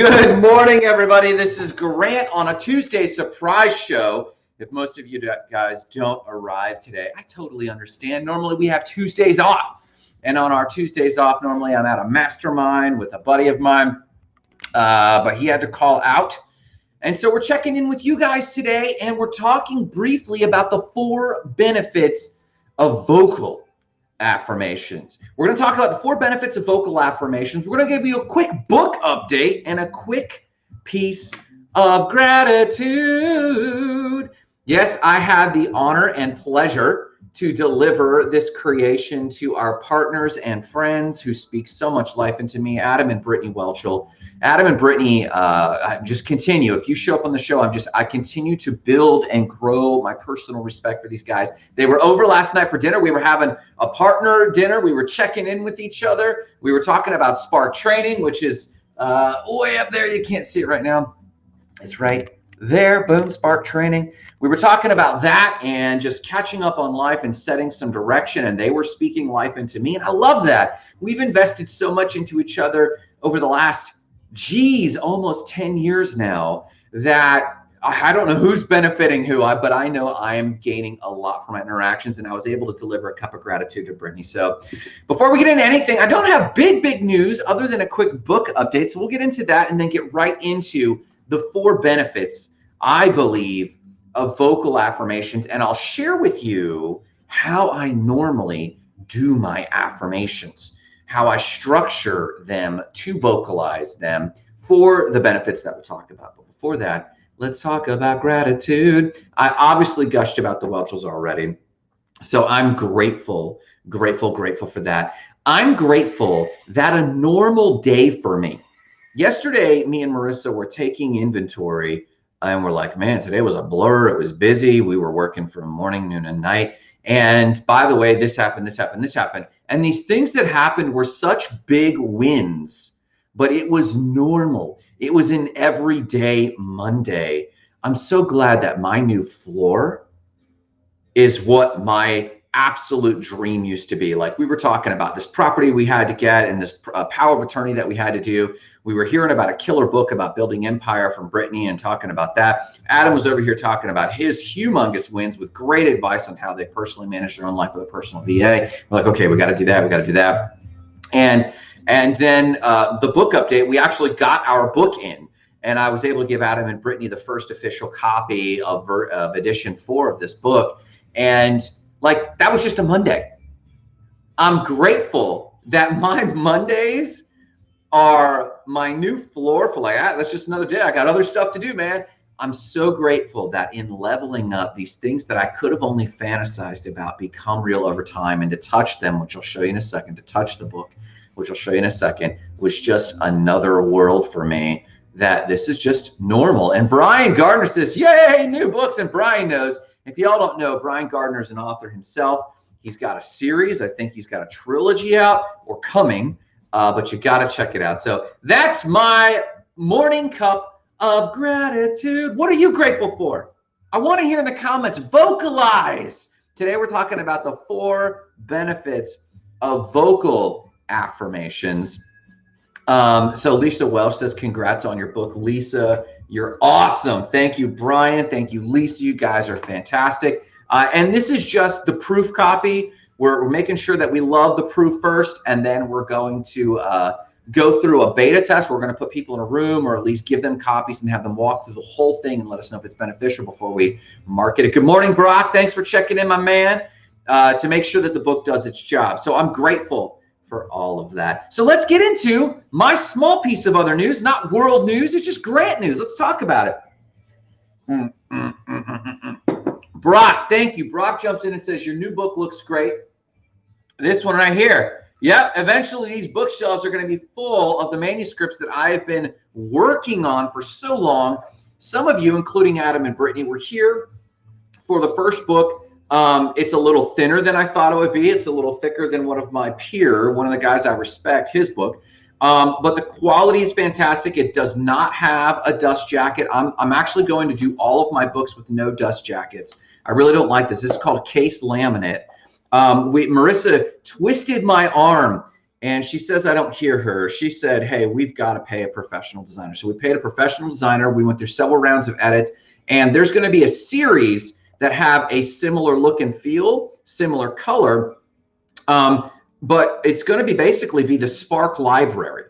Good morning, everybody. This is Grant on a Tuesday surprise show. If most of you guys don't arrive today, I totally understand. Normally we have Tuesdays off. And on our Tuesdays off, normally I'm at a mastermind with a buddy of mine, but he had to call out. And so we're checking in with you guys today, and we're talking briefly about the 4 benefits of vocal affirmations. We're going to talk about the 4 benefits of vocal affirmations. We're going to give you a quick book update and a quick piece of gratitude. Yes, I had the honor and pleasure to deliver this creation to our partners and friends who speak so much life into me, Adam and Brittany Welchel. Adam and Brittany just continue. If you show up on the show, I continue to build and grow my personal respect for these guys. They were over last night for dinner. We were having a partner dinner. We were checking in with each other. We were talking about Spark Training, which is way up there. You can't see it right now. It's right there. Boom, Spark Training. We were talking about that and just catching up on life and setting some direction, and they were speaking life into me, and I love that. We've invested so much into each other over the last, almost 10 years now that I don't know who's benefiting who, but I know I am gaining a lot from my interactions, and I was able to deliver a cup of gratitude to Brittany. So before we get into anything, I don't have big news other than a quick book update, so we'll get into that and then get right into the 4 benefits, I believe, of vocal affirmations, and I'll share with you how I normally do my affirmations, how I structure them to vocalize them for the benefits that we'll talk about. But before that, let's talk about gratitude. I obviously gushed about the Welchels already, so I'm grateful for that. I'm grateful that a normal day for me. Yesterday, me and Marissa were taking inventory, and we're like, man, today was a blur. It was busy. We were working from morning, noon, and night. And by the way, this happened, this happened, this happened. And these things that happened were such big wins, but it was normal. It was an everyday Monday. I'm so glad that my new floor is what my absolute dream used to be. Like, we were talking about this property we had to get and this power of attorney that we had to do. We were hearing about a killer book about building empire from Brittany and talking about that. Adam was over here talking about his humongous wins with great advice on how they personally manage their own life with a personal VA. We're like, okay, we got to do that. We got to do that. And then the book update, we actually got our book in, and I was able to give Adam and Brittany the first official copy of edition 4 of this book. And like, that was just a Monday. I'm grateful that my Mondays are my new floor for like, that's just another day. I got other stuff to do, man. I'm so grateful that in leveling up, these things that I could have only fantasized about become real over time, and to touch them, which I'll show you in a second, to touch the book, which I'll show you in a second, was just another world for me, that this is just normal. And Brian Gardner says, yay, new books. And Brian knows, if y'all don't know, Brian Gardner is an author himself. He's got a series. I think he's got a trilogy out or coming. But you got to check it out. So that's my morning cup of gratitude. What are you grateful for? I want to hear in the comments. Vocalize. Today we're talking about the 4 benefits of vocal affirmations. So Lisa Welsh says, congrats on your book, Lisa. You're awesome. Thank you, Brian. Thank you, Lisa. You guys are fantastic. And this is just the proof copy. We're making sure that we love the proof first, and then we're going to go through a beta test. We're going to put people in a room, or at least give them copies and have them walk through the whole thing and let us know if it's beneficial before we market it. Good morning, Brock. Thanks for checking in, my man, to make sure that the book does its job. So I'm grateful for all of that. So let's get into my small piece of other news, not world news. It's just Grant news. Let's talk about it. Brock, thank you. Brock jumps in and says, your new book looks great. This one right here. Yep, eventually these bookshelves are going to be full of the manuscripts that I have been working on for so long. Some of you, including Adam and Brittany, were here for the first book. It's a little thinner than I thought it would be. It's a little thicker than one of my one of the guys I respect, his book. But the quality is fantastic. It does not have a dust jacket. I'm actually going to do all of my books with no dust jackets. I really don't like this. This is called case laminate. Marissa twisted my arm And she says, I don't hear her. She said, hey, we've got to pay a professional designer. So we paid a professional designer. We went through several rounds of edits, and there's going to be a series that have a similar look and feel, similar color. But it's going to be basically be the Spark library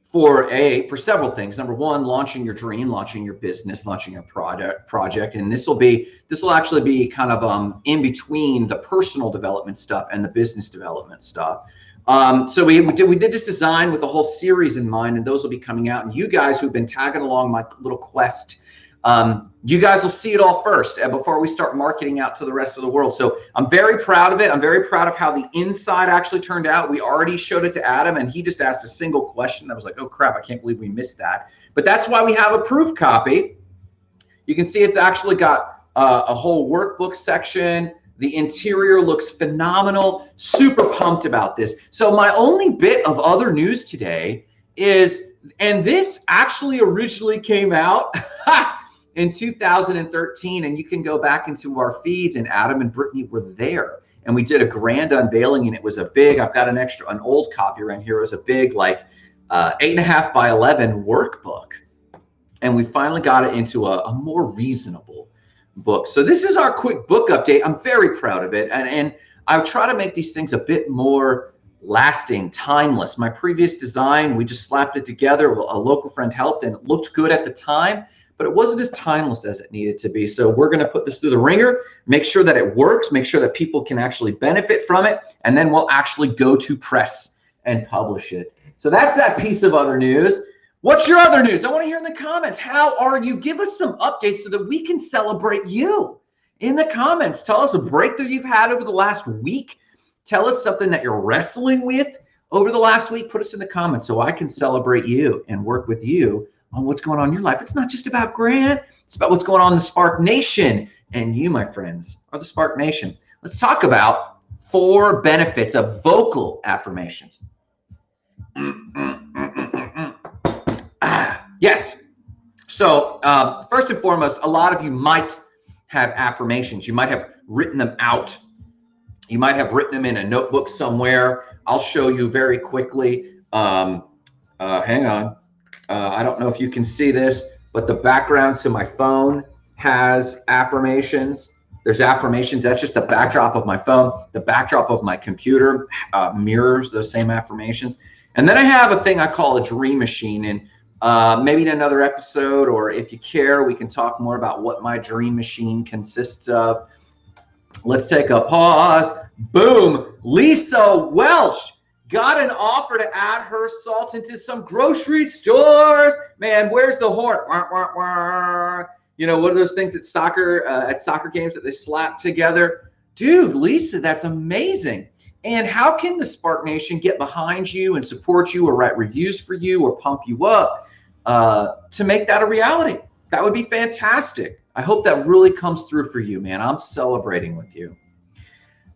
for several things. Number one, launching your dream, launching your business, launching your project. And this will actually be kind of in between the personal development stuff and the business development stuff. So we did this design with a whole series in mind, and those will be coming out. And you guys who've been tagging along my little quest, you guys will see it all first before we start marketing out to the rest of the world. So I'm very proud of it. I'm very proud of how the inside actually turned out. We already showed it to Adam, and he just asked a single question that was like, oh crap, I can't believe we missed that. But that's why we have a proof copy. You can see it's actually got a whole workbook section. The interior looks phenomenal. Super pumped about this. So my only bit of other news today is, and this actually originally came out in 2013, and you can go back into our feeds, and Adam and Brittany were there, and we did a grand unveiling, and it was a big, I've got an old copy around here. It was a big, like 8.5 by 11 workbook, and we finally got it into a more reasonable book. So this is our quick book update. I'm very proud of it, and I try to make these things a bit more lasting, timeless. My previous design, we just slapped it together. A local friend helped, and it looked good at the time, but it wasn't as timeless as it needed to be. So we're going to put this through the ringer, make sure that it works, make sure that people can actually benefit from it, and then we'll actually go to press and publish it. So that's that piece of other news. What's your other news? I want to hear in the comments. How are you? Give us some updates so that we can celebrate you in the comments. Tell us a breakthrough you've had over the last week. Tell us something that you're wrestling with over the last week. Put us in the comments so I can celebrate you and work with you on what's going on in your life. It's not just about Grant. It's about what's going on in the Spark Nation. And you, my friends, are the Spark Nation. Let's talk about 4 benefits of vocal affirmations. Yes. So first and foremost, a lot of you might have affirmations. You might have written them out. You might have written them in a notebook somewhere. I'll show you very quickly. Hang on. I don't know if you can see this, but the background to my phone has affirmations. There's affirmations. That's just the backdrop of my phone. The backdrop of my computer mirrors those same affirmations. And then I have a thing I call a dream machine. And maybe in another episode, or if you care, we can talk more about what my dream machine consists of. Let's take a pause. Boom. Lisa Welsh got an offer to add her salt into some grocery stores. Man, where's the horn? Wah, wah, wah. You know, what are those things at soccer games that they slap together? Dude, Lisa, that's amazing. And how can the Spark Nation get behind you and support you or write reviews for you or pump you up to make that a reality? That would be fantastic. I hope that really comes through for you, man. I'm celebrating with you.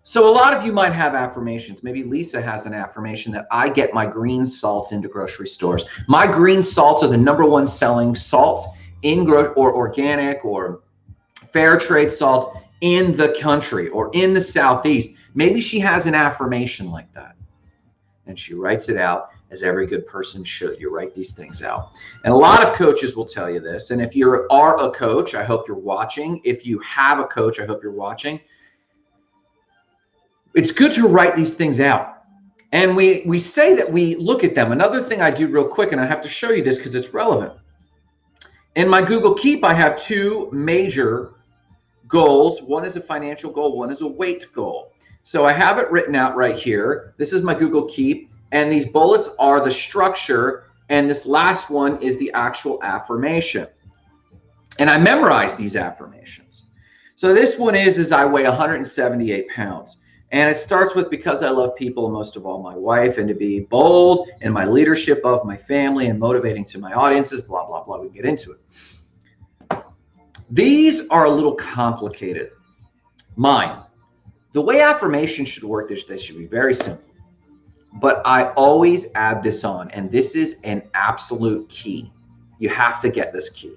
So a lot of you might have affirmations. Maybe Lisa has an affirmation that I get my green salts into grocery stores. My green salts are the #1 selling salts in or organic or fair trade salts in the country or in the Southeast. Maybe she has an affirmation like that, and she writes it out, as every good person should. You write these things out. And a lot of coaches will tell you this. And if you are a coach, I hope you're watching. If you have a coach, I hope you're watching. It's good to write these things out. And we say that we look at them. Another thing I do real quick, and I have to show you this because it's relevant. In my Google Keep, I have 2 major goals. One is a financial goal. One is a weight goal. So I have it written out right here. This is my Google Keep. And these bullets are the structure. And this last one is the actual affirmation. And I memorized these affirmations. So this one is I weigh 178 pounds. And it starts with, because I love people, most of all my wife, and to be bold in my leadership of my family and motivating to my audiences, blah, blah, blah. We can get into it. These are a little complicated. Mine. The way affirmations should work, they should be very simple. But I always add this on, and this is an absolute key. You have to get this key.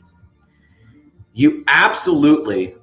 You absolutely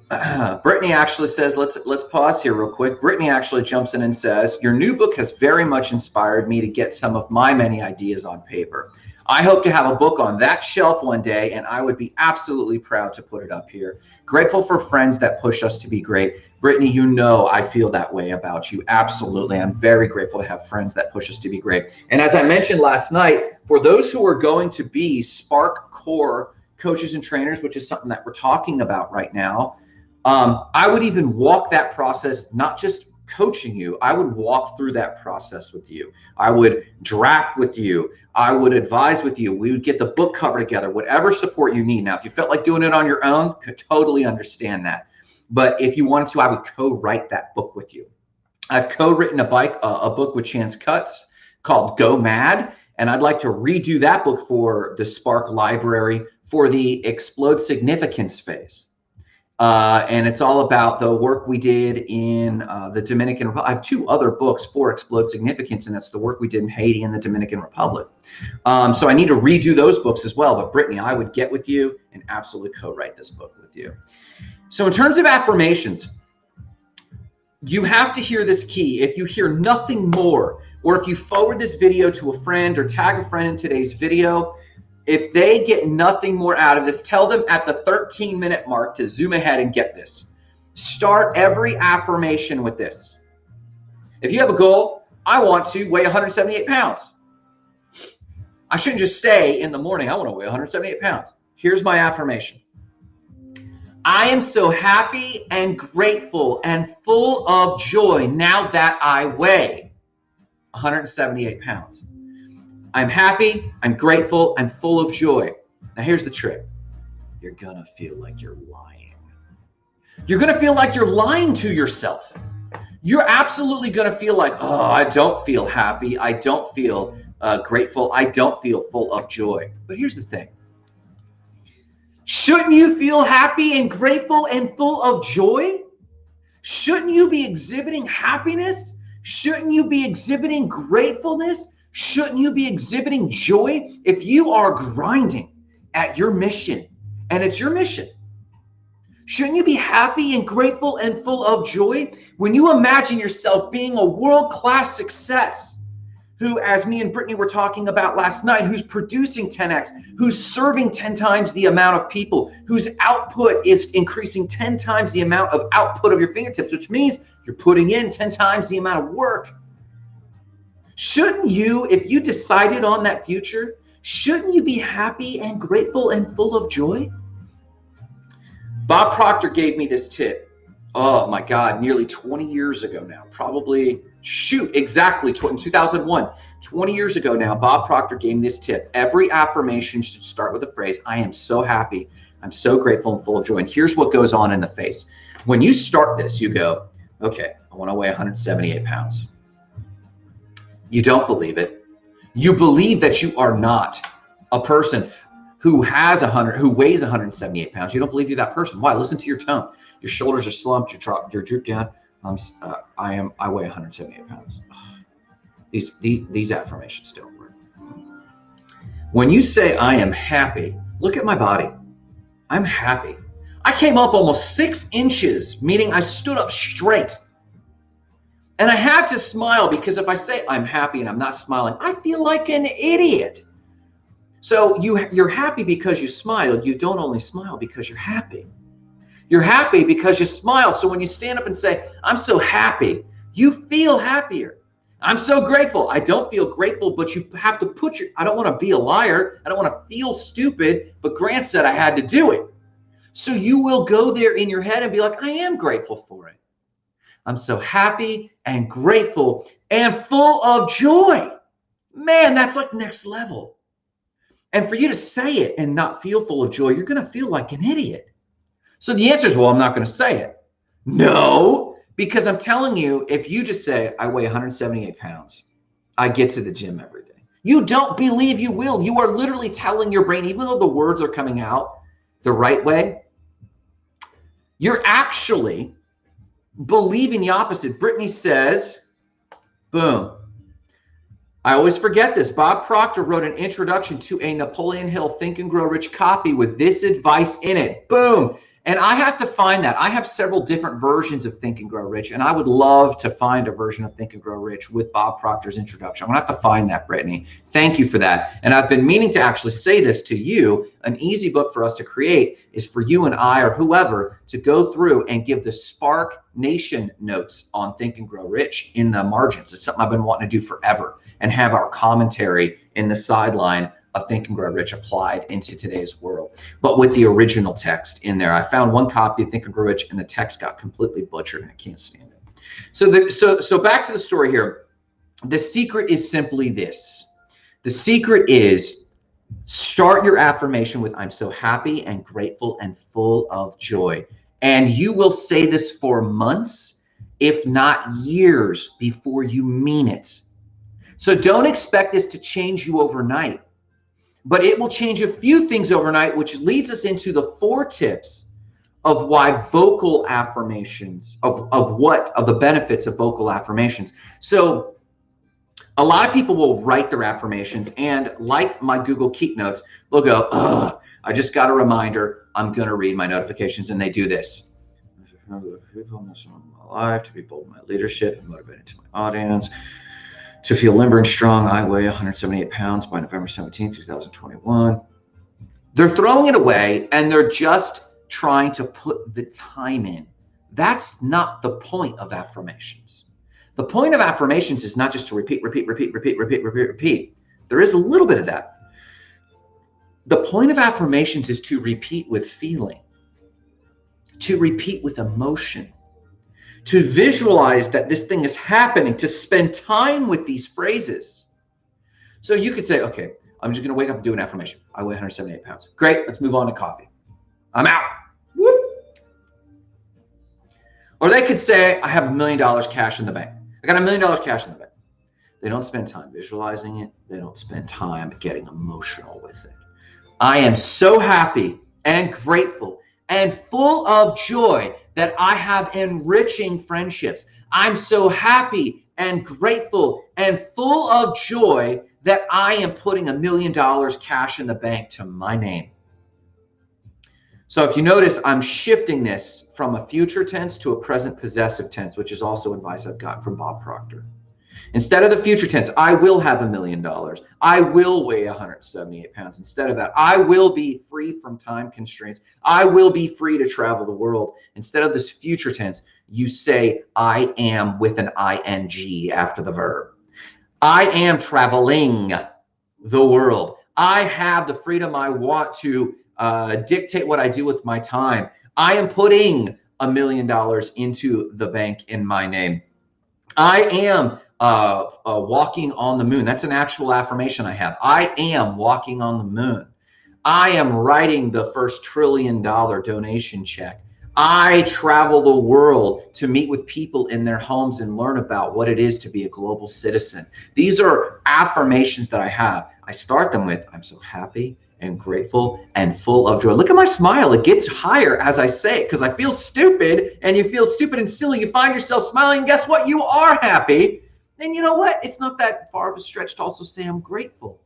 Brittany actually says, let's pause here real quick. Brittany actually jumps in and says, your new book has very much inspired me to get some of my many ideas on paper. I hope to have a book on that shelf one day, and I would be absolutely proud to put it up here. Grateful for friends that push us to be great. Brittany, you know I feel that way about you. Absolutely. I'm very grateful to have friends that push us to be great. And as I mentioned last night, for those who are going to be Spark Core coaches and trainers, which is something that we're talking about right now, I would even walk that process, not just coaching you. I would walk through that process with you. I would draft with you. I would advise with you. We would get the book cover together, whatever support you need. Now, if you felt like doing it on your own, could totally understand that. But if you wanted to, I would co-write that book with you. I've co-written a book with Chance Cutts called Go Mad. And I'd like to redo that book for the Spark Library for the Explode Significance phase. And it's all about the work we did in the Dominican Republic. I have 2 other books for Explode Significance, and that's the work we did in Haiti and the Dominican Republic. So I need to redo those books as well. But Brittany, I would get with you and absolutely co-write this book with you. So in terms of affirmations, you have to hear this key. If you hear nothing more, or if you forward this video to a friend or tag a friend in today's video, if they get nothing more out of this, tell them at the 13-minute mark to zoom ahead and get this. Start every affirmation with this. If you have a goal, I want to weigh 178 pounds. I shouldn't just say in the morning, I want to weigh 178 pounds. Here's my affirmation. I am so happy and grateful and full of joy now that I weigh 178 pounds. I'm happy, I'm grateful, I'm full of joy. Now here's the trick. You're gonna feel like you're lying. You're gonna feel like you're lying to yourself. You're absolutely gonna feel like, oh, I don't feel happy, I don't feel grateful, I don't feel full of joy. But here's the thing. Shouldn't you feel happy and grateful and full of joy? Shouldn't you be exhibiting happiness? Shouldn't you be exhibiting gratefulness? Shouldn't you be exhibiting joy? If you are grinding at your mission, and it's your mission, shouldn't you be happy and grateful and full of joy? When you imagine yourself being a world-class success, who, as me and Brittany were talking about last night, who's producing 10x, who's serving 10 times the amount of people, whose output is increasing 10 times the amount of output of your fingertips, which means you're putting in 10 times the amount of work. Shouldn't you, if you decided on that future, shouldn't you be happy and grateful and full of joy? Bob Proctor gave me this tip. Oh my God, nearly 20 years ago now, probably, exactly in 2001, 20 years ago now, Bob Proctor gave me this tip. Every affirmation should start with the phrase, I am so happy, I'm so grateful and full of joy. And here's what goes on in the face. When you start this, you go, okay, I want to weigh 178 pounds. You don't believe it. You believe that you are not a person who weighs 178 pounds. You don't believe you're that person. Why? Listen to your tone. Your shoulders are slumped. You're drooped down. I weigh 178 pounds. These affirmations don't work. When you say I am happy, look at my body. I'm happy. I came up almost 6 inches, meaning I stood up straight. And I had to smile because if I say I'm happy and I'm not smiling, I feel like an idiot. So you're happy because you smile. You don't only smile because you're happy. You're happy because you smile. So when you stand up and say, I'm so happy, you feel happier. I'm so grateful. I don't feel grateful, but you have to I don't want to be a liar. I don't want to feel stupid, but Grant said I had to do it. So you will go there in your head and be like, I am grateful for it. I'm so happy and grateful and full of joy. Man, that's like next level. And for you to say it and not feel full of joy, you're going to feel like an idiot. So the answer is, well, I'm not going to say it. No, because I'm telling you, if you just say, I weigh 178 pounds, I get to the gym every day. You don't believe you will. You are literally telling your brain, even though the words are coming out the right way, you're actually believing the opposite. Brittany says, boom. I always forget this. Bob Proctor wrote an introduction to a Napoleon Hill Think and Grow Rich copy with this advice in it. Boom. And I have to find that. I have several different versions of Think and Grow Rich, and I would love to find a version of Think and Grow Rich with Bob Proctor's introduction. I'm gonna have to find that, Brittany. Thank you for that. And I've been meaning to actually say this to you. An easy book for us to create is for you and I or whoever to go through and give the Spark Nation notes on Think and Grow Rich in the margins. It's something I've been wanting to do forever, and have our commentary in the sideline of Think and Grow Rich applied into today's world, but with the original text in there. I found one copy of Think and Grow Rich, and the text got completely butchered, and I can't stand it. So back to the story here. The secret is simply this. The secret is start your affirmation with "I'm so happy and grateful and full of joy." And you will say this for months, if not years, before you mean it. So don't expect this to change you overnight. But it will change a few things overnight, which leads us into the 4 tips of why vocal affirmations, of the benefits of vocal affirmations. So a lot of people will write their affirmations, and like my Google Keep Notes, they'll go, "Ugh, I just got a reminder. I'm going to read my notifications." And they do this. People in my life, to be bold in my leadership and motivated to my audience. To feel limber and strong, I weigh 178 pounds by November 17, 2021. They're throwing it away, and they're just trying to put the time in. That's not the point of affirmations. The point of affirmations is not just to repeat. There is a little bit of that. The point of affirmations is to repeat with feeling, to repeat with emotion, to visualize that this thing is happening, to spend time with these phrases. So you could say, okay, I'm just going to wake up and do an affirmation. I weigh 178 pounds. Great. Let's move on to coffee. I'm out. Whoop. Or they could say, I have $1 million cash in the bank. I got $1 million cash in the bank. They don't spend time visualizing it. They don't spend time getting emotional with it. I am so happy and grateful and full of joy that I have enriching friendships. I'm so happy and grateful and full of joy that I am putting $1 million cash in the bank to my name. So if you notice, I'm shifting this from a future tense to a present possessive tense, which is also advice I've gotten from Bob Proctor. Instead of the future tense, I will have $1 million. I will weigh 178 pounds. Instead of that, I will be free from time constraints. I will be free to travel the world. Instead of this future tense, you say I am with an ing after the verb. I am traveling the world. I have the freedom I want to dictate what I do with my time. I am putting $1 million into the bank in my name. I am walking on the moon. That's an actual affirmation I have. I am walking on the moon. I am writing the first $1 trillion donation check. I travel the world to meet with people in their homes and learn about what it is to be a global citizen. These are affirmations that I have. I start them with, I'm so happy and grateful and full of joy. Look at my smile. It gets higher as I say it because I feel stupid, and you feel stupid and silly. You find yourself smiling, and guess what? You are happy. And you know what? It's not that far of a stretch to also say I'm grateful.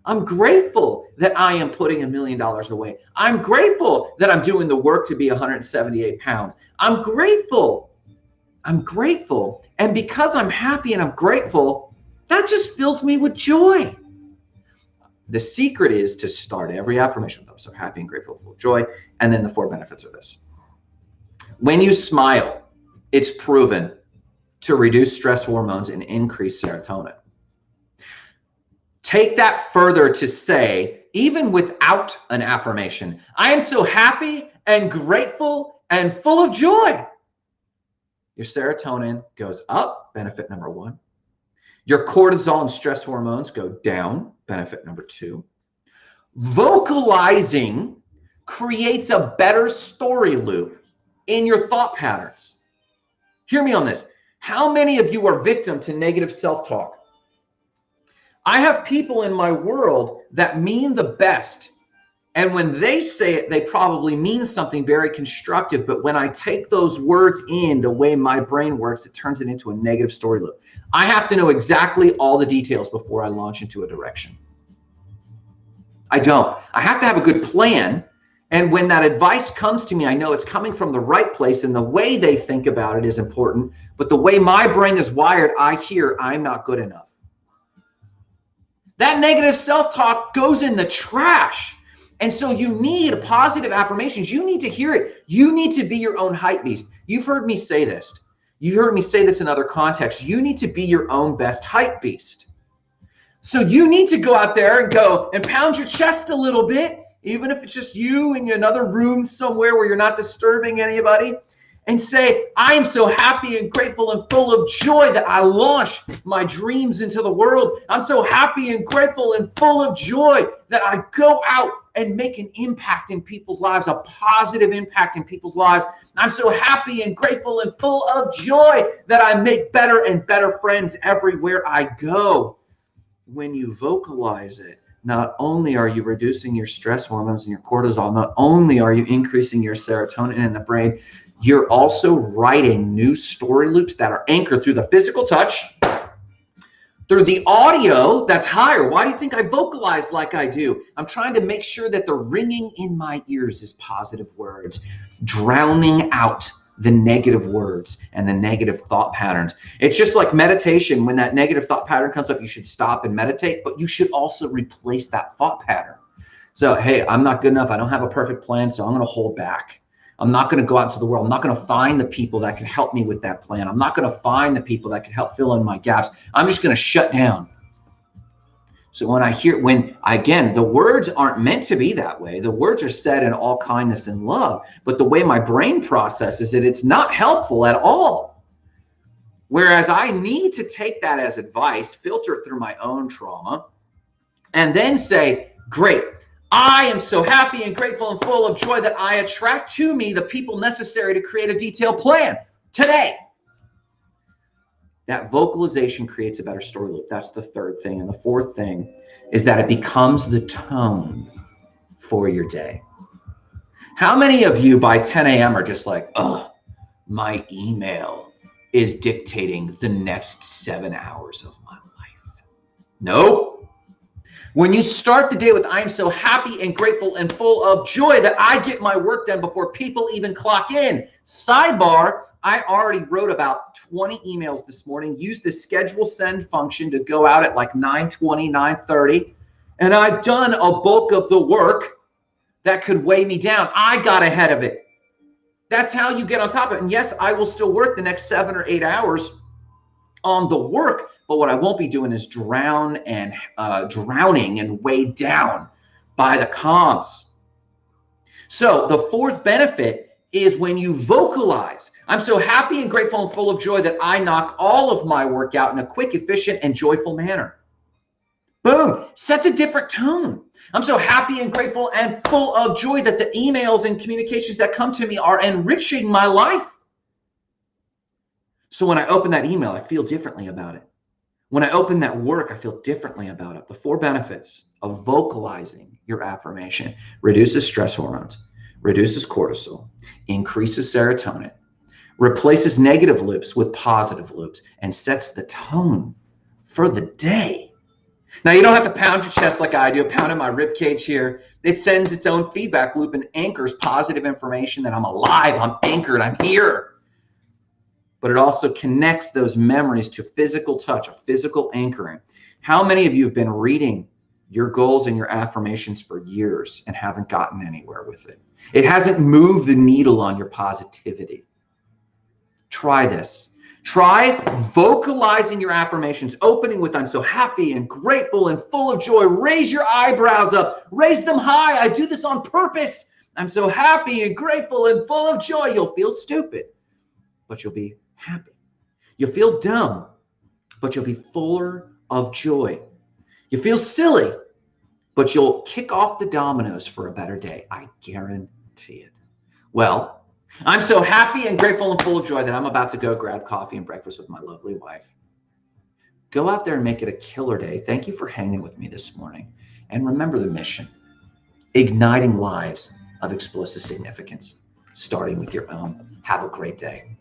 I'm grateful that I am putting $1 million away. I'm grateful that I'm doing the work to be 178 pounds. I'm grateful. I'm grateful. And because I'm happy and I'm grateful, that just fills me with joy. The secret is to start every affirmation with I'm so happy and grateful, full of joy. And then the 4 benefits are this. When you smile, it's proven to reduce stress hormones and increase serotonin. Take that further to say, even without an affirmation, I am so happy and grateful and full of joy. Your serotonin goes up, benefit number 1. Your cortisol and stress hormones go down, benefit number 2. Vocalizing creates a better story loop in your thought patterns. Hear me on this. How many of you are victim to negative self-talk? I have people in my world that mean the best. And when they say it, they probably mean something very constructive. But when I take those words in the way my brain works, it turns it into a negative story loop. I have to know exactly all the details before I launch into a direction. I don't. I have to have a good plan. And when that advice comes to me, I know it's coming from the right place, and the way they think about it is important. But the way my brain is wired, I hear I'm not good enough. That negative self-talk goes in the trash. And so you need positive affirmations. You need to hear it. You need to be your own hype beast. You've heard me say this. You've heard me say this in other contexts. You need to be your own best hype beast. So you need to go out there and go and pound your chest a little bit, even if it's just you in another room somewhere where you're not disturbing anybody, and say, I am so happy and grateful and full of joy that I launch my dreams into the world. I'm so happy and grateful and full of joy that I go out and make an impact in people's lives, a positive impact in people's lives. I'm so happy and grateful and full of joy that I make better and better friends everywhere I go. When you vocalize it, not only are you reducing your stress hormones and your cortisol, not only are you increasing your serotonin in the brain, you're also writing new story loops that are anchored through the physical touch, through the audio that's higher. Why do you think I vocalize like I do? I'm trying to make sure that the ringing in my ears is positive words, drowning out the negative words and the negative thought patterns. It's just like meditation. When that negative thought pattern comes up, you should stop and meditate, but you should also replace that thought pattern. So, hey, I'm not good enough. I don't have a perfect plan, so I'm going to hold back. I'm not going to go out to the world. I'm not going to find the people that can help me with that plan. I'm not going to find the people that can help fill in my gaps. I'm just going to shut down. So again, the words aren't meant to be that way. The words are said in all kindness and love, but the way my brain processes it, it's not helpful at all. Whereas I need to take that as advice, filter it through my own trauma, and then say, great, I am so happy and grateful and full of joy that I attract to me the people necessary to create a detailed plan today. That vocalization creates a better story loop. That's the third thing. And the fourth thing is that it becomes the tone for your day. How many of you by 10 a.m. are just like, oh, my email is dictating the next 7 hours of my life? Nope. When you start the day with, I'm so happy and grateful and full of joy that I get my work done before people even clock in. Sidebar, I already wrote about 20 emails this morning, used the schedule send function to go out at like 9:20, 9:30, and I've done a bulk of the work that could weigh me down. I got ahead of it. That's how you get on top of it. And yes, I will still work the next 7 or 8 hours on the work, but what I won't be doing is drowning and weighed down by the comms. So the fourth benefit is when you vocalize, I'm so happy and grateful and full of joy that I knock all of my work out in a quick, efficient, and joyful manner. Boom, sets a different tone. I'm so happy and grateful and full of joy that the emails and communications that come to me are enriching my life. So when I open that email, I feel differently about it. When I open that work, I feel differently about it. The 4 benefits of vocalizing your affirmation: reduces stress hormones, reduces cortisol, increases serotonin, replaces negative loops with positive loops, and sets the tone for the day. Now, you don't have to pound your chest like I do, pounding my rib cage here. It sends its own feedback loop and anchors positive information that I'm alive, I'm anchored, I'm here. But it also connects those memories to physical touch, a physical anchoring. How many of you have been reading your goals and your affirmations for years and haven't gotten anywhere with it? It hasn't moved the needle on your positivity. Try this. Try vocalizing your affirmations, opening with, I'm so happy and grateful and full of joy. Raise your eyebrows up, raise them high. I do this on purpose. I'm so happy and grateful and full of joy. You'll feel stupid, but you'll be happy. You'll feel dumb, but you'll be fuller of joy. You feel silly, but you'll kick off the dominoes for a better day. I guarantee it. Well, I'm so happy and grateful and full of joy that I'm about to go grab coffee and breakfast with my lovely wife. Go out there and make it a killer day. Thank you for hanging with me this morning. And remember the mission: igniting lives of explosive significance, starting with your own. Have a great day.